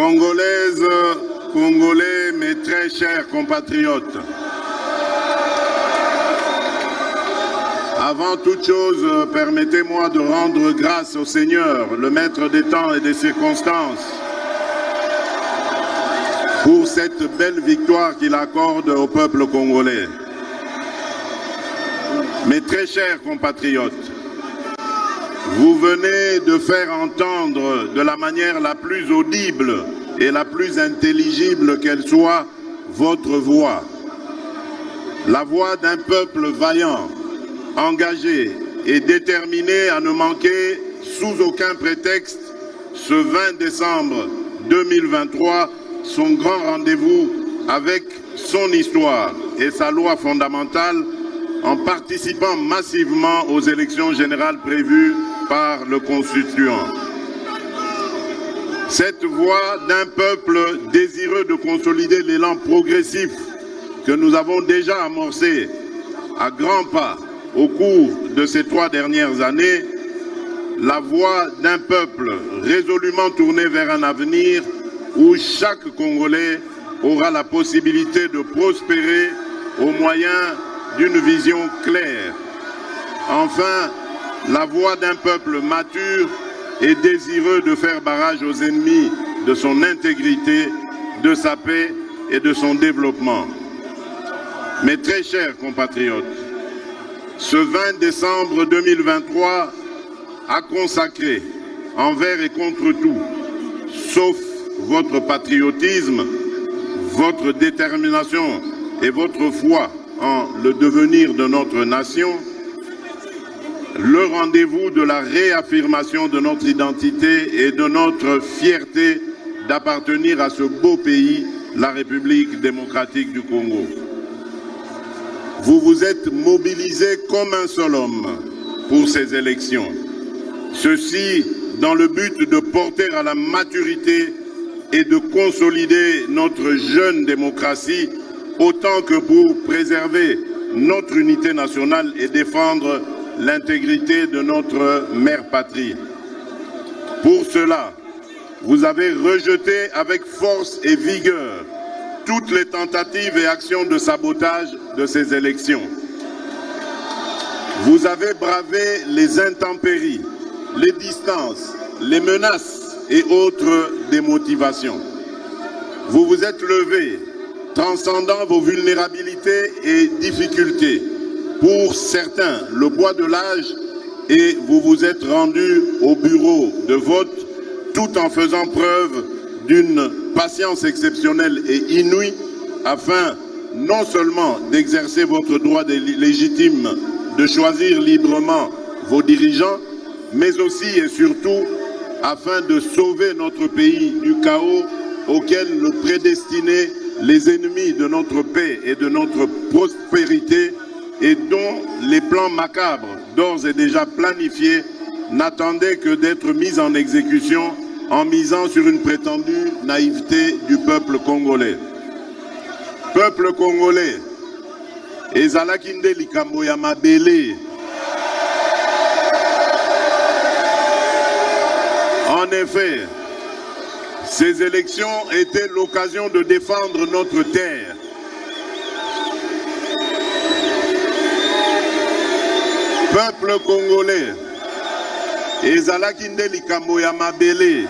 Congolaises, Congolais, mes très chers compatriotes, avant toute chose, permettez-moi de rendre grâce au Seigneur, le maître des temps et des circonstances, pour cette belle victoire qu'il accorde au peuple congolais. Mes très chers compatriotes, vous venez de faire entendre de la manière la plus audible et la plus intelligible qu'elle soit votre voix. La voix d'un peuple vaillant, engagé et déterminé à ne manquer sous aucun prétexte ce 20 décembre 2023 son grand rendez-vous avec son histoire et sa loi fondamentale en participant massivement aux élections générales prévues par le Constituant. Cette voix d'un peuple désireux de consolider l'élan progressif que nous avons déjà amorcé à grands pas au cours de ces 3 dernières années, la voix d'un peuple résolument tourné vers un avenir où chaque Congolais aura la possibilité de prospérer au moyen d'une vision claire. Enfin, la voix d'un peuple mature et désireux de faire barrage aux ennemis de son intégrité, de sa paix et de son développement. Mes très chers compatriotes, ce 20 décembre 2023 a consacré, envers et contre tout, sauf votre patriotisme, votre détermination et votre foi en le devenir de notre nation, le rendez-vous de la réaffirmation de notre identité et de notre fierté d'appartenir à ce beau pays, la République démocratique du Congo. Vous vous êtes mobilisés comme un seul homme pour ces élections. Ceci dans le but de porter à la maturité et de consolider notre jeune démocratie autant que pour préserver notre unité nationale et défendre l'intégrité de notre mère patrie. Pour cela, vous avez rejeté avec force et vigueur toutes les tentatives et actions de sabotage de ces élections. Vous avez bravé les intempéries, les distances, les menaces et autres démotivations. Vous vous êtes levés, transcendant vos vulnérabilités et difficultés. Pour certains, le poids de l'âge, et vous vous êtes rendus au bureau de vote tout en faisant preuve d'une patience exceptionnelle et inouïe afin non seulement d'exercer votre droit légitime de choisir librement vos dirigeants, mais aussi et surtout afin de sauver notre pays du chaos auquel le prédestinaient les ennemis de notre paix et de notre prospérité et dont les plans macabres, d'ores et déjà planifiés, n'attendaient que d'être mis en exécution en misant sur une prétendue naïveté du peuple congolais. Peuple congolais, ezalaki nde likambo ya mabele. En effet, ces élections étaient l'occasion de défendre notre terre. Peuple congolais, ezalaki nde likambo ya mabele.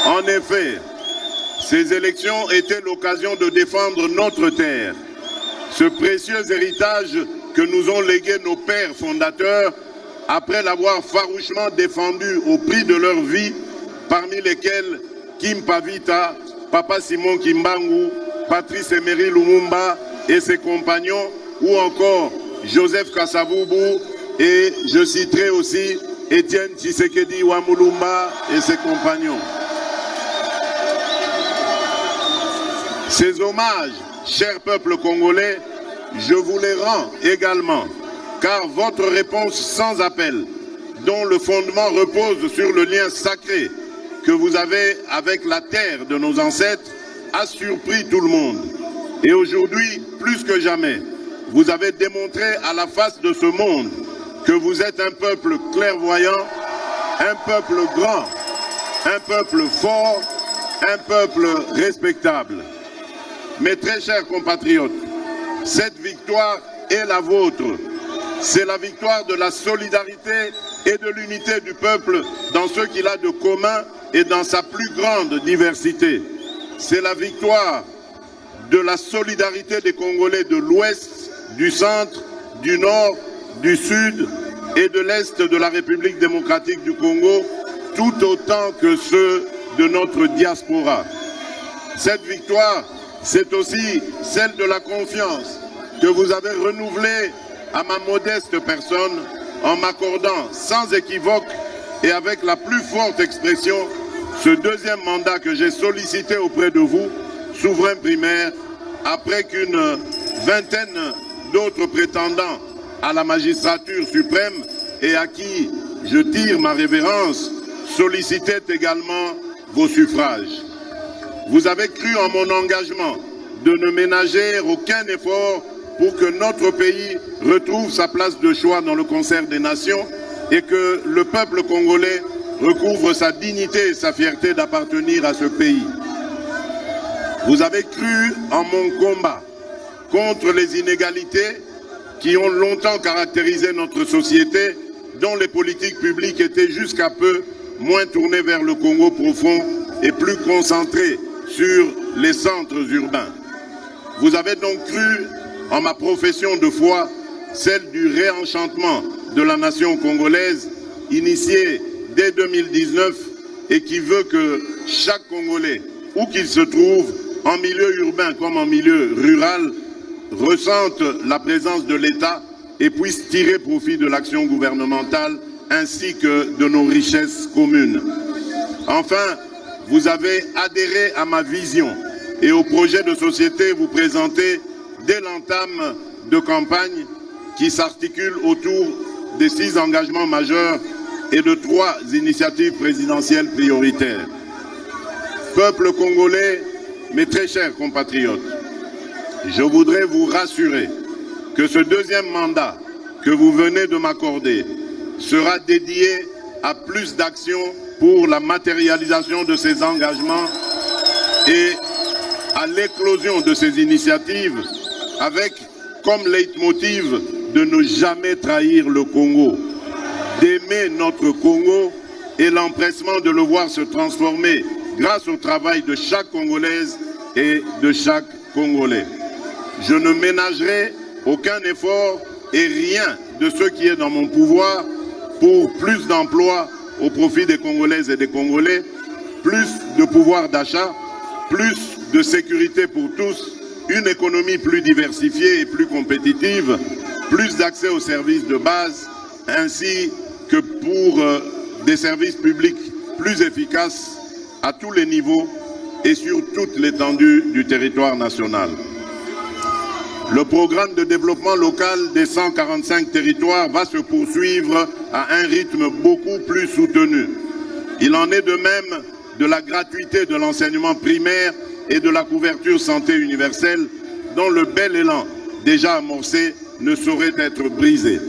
En effet, ces élections étaient l'occasion de défendre notre terre, ce précieux héritage que nous ont légué nos pères fondateurs après l'avoir farouchement défendu au prix de leur vie, parmi lesquels Kim Pavita, Papa Simon Kimbangu, Patrice Emery Lumumba et ses compagnons, ou encore Joseph Kasavubu, et je citerai aussi Étienne Tshisekedi Wamulumba et ses compagnons. Ces hommages, cher peuple congolais, je vous les rends également, car votre réponse sans appel, dont le fondement repose sur le lien sacré que vous avez avec la terre de nos ancêtres, a surpris tout le monde. Et aujourd'hui, plus que jamais, vous avez démontré à la face de ce monde que vous êtes un peuple clairvoyant, un peuple grand, un peuple fort, un peuple respectable. Mes très chers compatriotes, cette victoire est la vôtre. C'est la victoire de la solidarité et de l'unité du peuple dans ce qu'il a de commun et dans sa plus grande diversité. C'est la victoire de la solidarité des Congolais de l'Ouest, du Centre, du Nord, du Sud et de l'Est de la République démocratique du Congo, tout autant que ceux de notre diaspora. Cette victoire, c'est aussi celle de la confiance que vous avez renouvelée à ma modeste personne en m'accordant sans équivoque et avec la plus forte expression ce deuxième mandat que j'ai sollicité auprès de vous, souverain primaire, après qu'une vingtaine d'autres prétendants à la magistrature suprême et à qui je tire ma révérence sollicitaient également vos suffrages. Vous avez cru en mon engagement de ne ménager aucun effort pour que notre pays retrouve sa place de choix dans le concert des nations et que le peuple congolais recouvre sa dignité et sa fierté d'appartenir à ce pays. Vous avez cru en mon combat contre les inégalités qui ont longtemps caractérisé notre société, dont les politiques publiques étaient jusqu'à peu moins tournées vers le Congo profond et plus concentrées sur les centres urbains. Vous avez donc cru en ma profession de foi, celle du réenchantement de la nation congolaise, initiée dès 2019 et qui veut que chaque Congolais, où qu'il se trouve, en milieu urbain comme en milieu rural, ressente la présence de l'État et puisse tirer profit de l'action gouvernementale ainsi que de nos richesses communes. Enfin, vous avez adhéré à ma vision et au projet de société vous présenté dès l'entame de campagne qui s'articule autour des 6 engagements majeurs et de 3 initiatives présidentielles prioritaires. Peuple congolais, mes très chers compatriotes, je voudrais vous rassurer que ce deuxième mandat que vous venez de m'accorder sera dédié à plus d'actions pour la matérialisation de ces engagements et à l'éclosion de ces initiatives avec comme leitmotiv de ne jamais trahir le Congo, d'aimer notre Congo et l'empressement de le voir se transformer grâce au travail de chaque Congolaise et de chaque Congolais. Je ne ménagerai aucun effort et rien de ce qui est dans mon pouvoir pour plus d'emplois au profit des Congolaises et des Congolais, plus de pouvoir d'achat, plus de sécurité pour tous, une économie plus diversifiée et plus compétitive, plus d'accès aux services de base, ainsi que pour des services publics plus efficaces à tous les niveaux et sur toute l'étendue du territoire national. Le programme de développement local des 145 territoires va se poursuivre à un rythme beaucoup plus soutenu. Il en est de même de la gratuité de l'enseignement primaire et de la couverture santé universelle, dont le bel élan déjà amorcé ne saurait être brisé.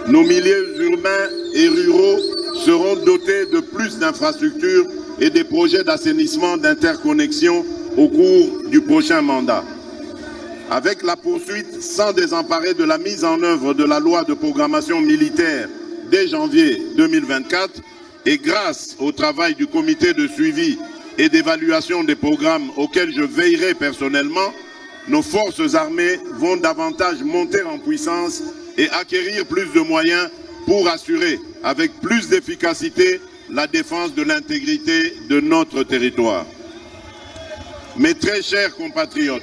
Nos milieux urbains et ruraux seront dotés de plus d'infrastructures et des projets d'assainissement d'interconnexion au cours du prochain mandat. Avec la poursuite sans désemparer de la mise en œuvre de la loi de programmation militaire dès janvier 2024 et grâce au travail du comité de suivi et d'évaluation des programmes auxquels je veillerai personnellement, nos forces armées vont davantage monter en puissance et acquérir plus de moyens pour assurer avec plus d'efficacité la défense de l'intégrité de notre territoire. Mes très chers compatriotes,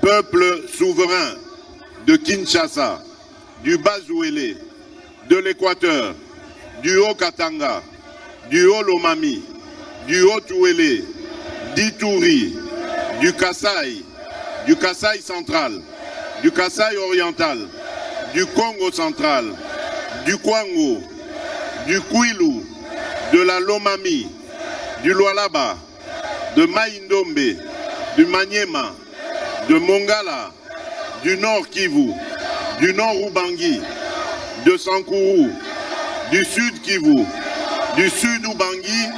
peuple souverain de Kinshasa, du Bas-Ouélé, de l'Équateur, du Haut-Katanga, du Haut-Lomami, du Haut-Ouélé, d'Ituri, du Kasaï central, du Kasaï oriental, du Congo central, du Kwango, du Kwilu, de la Lomami, du Lualaba, de Maïndombe, du Maniema, de Mongala, du Nord Kivu, du Nord Ubangi, de Sankuru, du Sud Kivu, du Sud-Ubangi,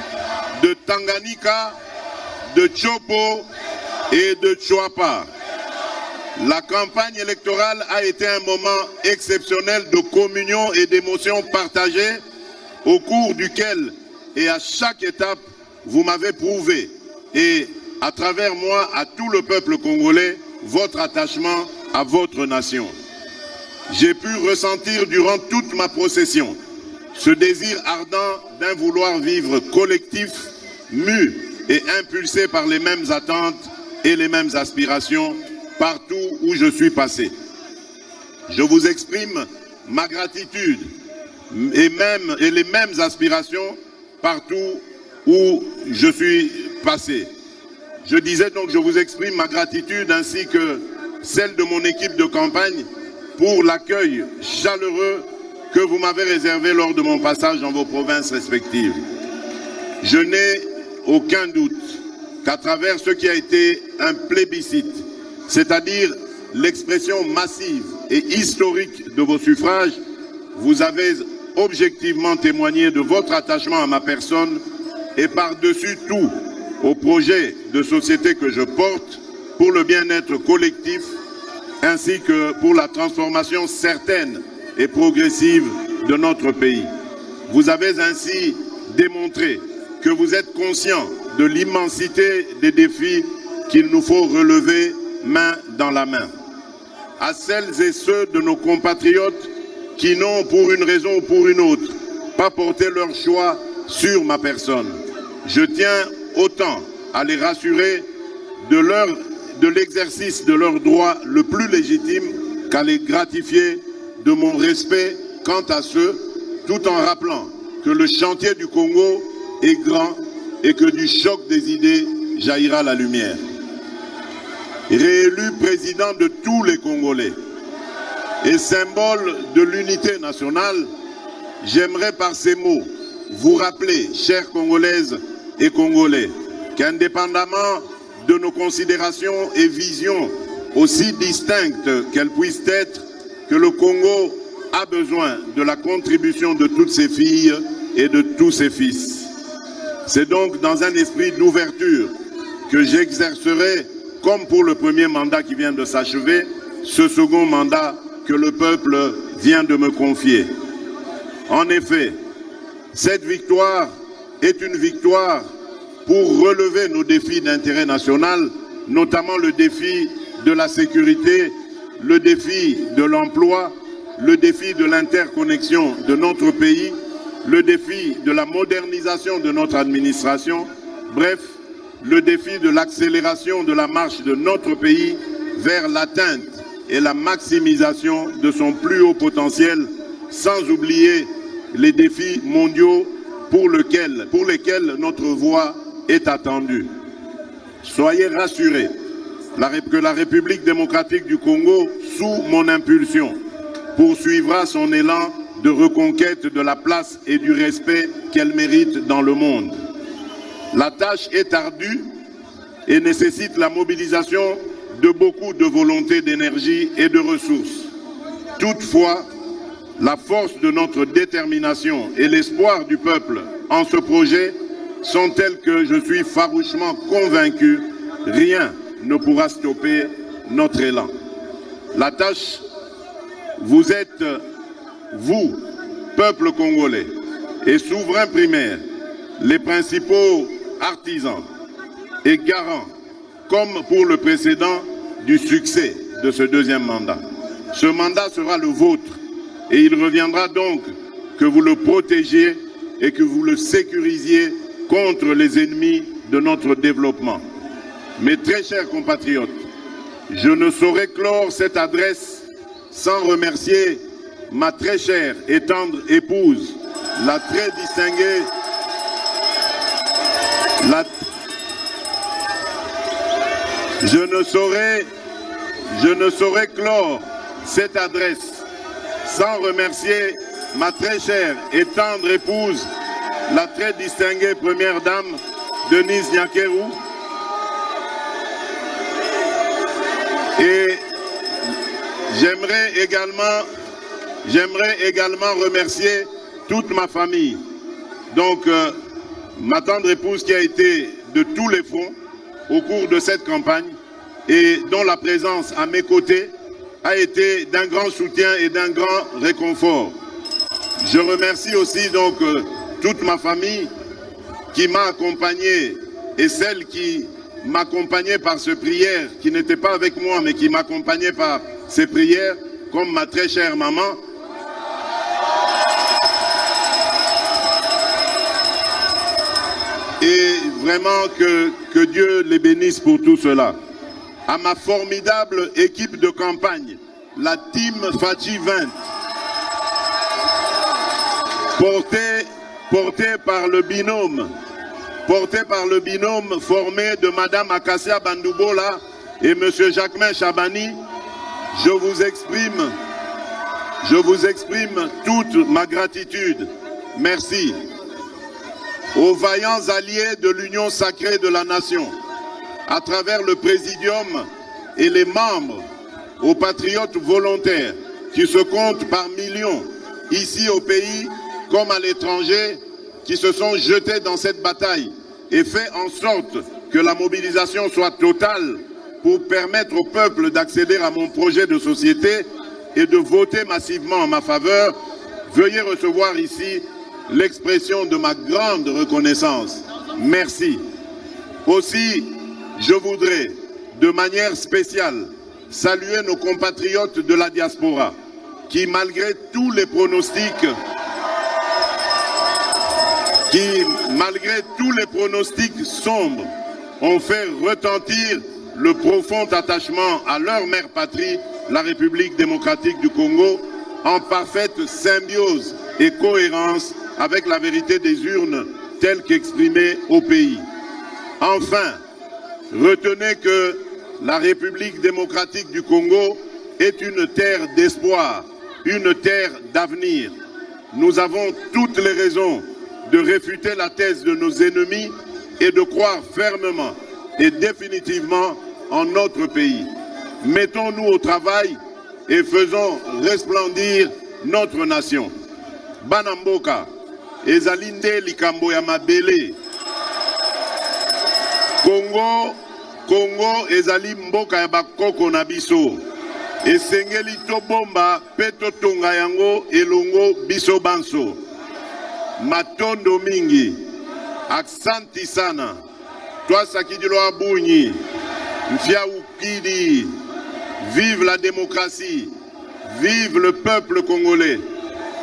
de Tanganyika, de Chopo et de Chouapa. La campagne électorale a été un moment exceptionnel de communion et d'émotions partagées au cours duquel et à chaque étape, vous m'avez prouvé et à travers moi, à tout le peuple congolais, votre attachement à votre nation. J'ai pu ressentir durant toute ma procession ce désir ardent d'un vouloir vivre collectif, mu et impulsé par les mêmes attentes et les mêmes aspirations partout où je suis passé. Je vous exprime ma gratitude et les mêmes aspirations partout où je suis passé. Je disais donc, je vous exprime ma gratitude ainsi que celle de mon équipe de campagne pour l'accueil chaleureux que vous m'avez réservé lors de mon passage dans vos provinces respectives. Je n'ai aucun doute qu'à travers ce qui a été un plébiscite, c'est-à-dire l'expression massive et historique de vos suffrages, vous avez objectivement témoigné de votre attachement à ma personne et par-dessus tout au projet de société que je porte pour le bien-être collectif ainsi que pour la transformation certaine et progressive de notre pays. Vous avez ainsi démontré que vous êtes conscient de l'immensité des défis qu'il nous faut relever main dans la main. À celles et ceux de nos compatriotes qui n'ont, pour une raison ou pour une autre, pas porté leur choix sur ma personne, je tiens autant à les rassurer de l'exercice de leur droit le plus légitime qu'à les gratifier de mon respect quant à ceux, tout en rappelant que le chantier du Congo est grand et que du choc des idées jaillira la lumière. Réélu président de tous les Congolais et symbole de l'unité nationale, j'aimerais par ces mots vous rappeler, chères Congolaises et Congolais, qu'indépendamment de nos considérations et visions aussi distinctes qu'elles puissent être, que le Congo a besoin de la contribution de toutes ses filles et de tous ses fils. C'est donc dans un esprit d'ouverture que j'exercerai, comme pour le premier mandat qui vient de s'achever, ce second mandat que le peuple vient de me confier. En effet, cette victoire est une victoire pour relever nos défis d'intérêt national, notamment le défi de la sécurité, le défi de l'emploi, le défi de l'interconnexion de notre pays, le défi de la modernisation de notre administration, bref, le défi de l'accélération de la marche de notre pays vers l'atteinte et la maximisation de son plus haut potentiel, sans oublier les défis mondiaux pour lesquels notre voix est attendue. Soyez rassurés que la République démocratique du Congo, sous mon impulsion, poursuivra son élan de reconquête de la place et du respect qu'elle mérite dans le monde. La tâche est ardue et nécessite la mobilisation de beaucoup de volonté, d'énergie et de ressources. Toutefois, la force de notre détermination et l'espoir du peuple en ce projet sont tels que je suis farouchement convaincu, rien ne pourra stopper notre élan. La tâche, vous êtes, vous, peuple congolais et souverain primaire, les principaux artisans et garants, comme pour le précédent, du succès de ce deuxième mandat. Ce mandat sera le vôtre et il reviendra donc que vous le protégiez et que vous le sécurisiez contre les ennemis de notre développement. Mes très chers compatriotes, je ne saurais clore cette adresse sans remercier ma très chère et tendre épouse, la très distinguée, Je ne saurais clore cette adresse sans remercier ma très chère et tendre épouse, la très distinguée première dame, Denise Nyakeru. Et j'aimerais également remercier toute ma famille, Donc, ma tendre épouse qui a été de tous les fronts au cours de cette campagne et dont la présence à mes côtés a été d'un grand soutien et d'un grand réconfort. Je remercie aussi donc toute ma famille qui m'a accompagné et celle qui m'accompagnait par ces prières, qui n'était pas avec moi mais qui m'accompagnait par ces prières, comme ma très chère maman. Et vraiment que Dieu les bénisse pour tout cela. À ma formidable équipe de campagne, la Team Fachi 20, portée par le binôme formé de Madame Akassia Bandoubola et Monsieur Jacquemin Chabani, je vous exprime toute ma gratitude. Merci. Aux vaillants alliés de l'Union sacrée de la nation, à travers le Présidium et les membres, aux patriotes volontaires qui se comptent par millions, ici au pays comme à l'étranger, qui se sont jetés dans cette bataille et fait en sorte que la mobilisation soit totale pour permettre au peuple d'accéder à mon projet de société et de voter massivement en ma faveur. Veuillez recevoir ici l'expression de ma grande reconnaissance. Merci. Aussi, je voudrais, de manière spéciale, saluer nos compatriotes de la diaspora qui, malgré tous les pronostics sombres, ont fait retentir le profond attachement à leur mère patrie, la République démocratique du Congo, en parfaite symbiose et cohérence avec la vérité des urnes telle qu'exprimée au pays. Enfin, retenez que la République démocratique du Congo est une terre d'espoir, une terre d'avenir. Nous avons toutes les raisons de réfuter la thèse de nos ennemis et de croire fermement et définitivement en notre pays. Mettons-nous au travail et faisons resplendir notre nation. Banamboka, ezalinde likambo ya mabele. Congo ezali mboka ya bakoko na biso. Esengeli tobomba pe totonga yango elongo biso banso. Matondo mingi, aksanti sana. Toi Sakidilo Abunyi, Mfia Ukidi, vive la démocratie, vive le peuple congolais.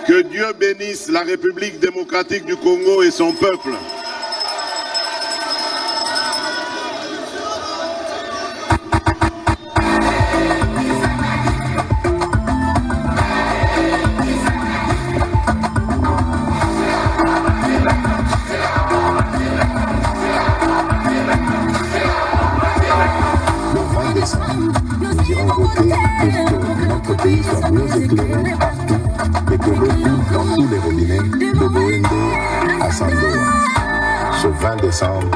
Que Dieu bénisse la République démocratique du Congo et son peuple. Nous irons voter pour que notre pays soit mieux éclairé partout et que l'eau coule dans tous les robinets de Boende à Sandoa ce 20 décembre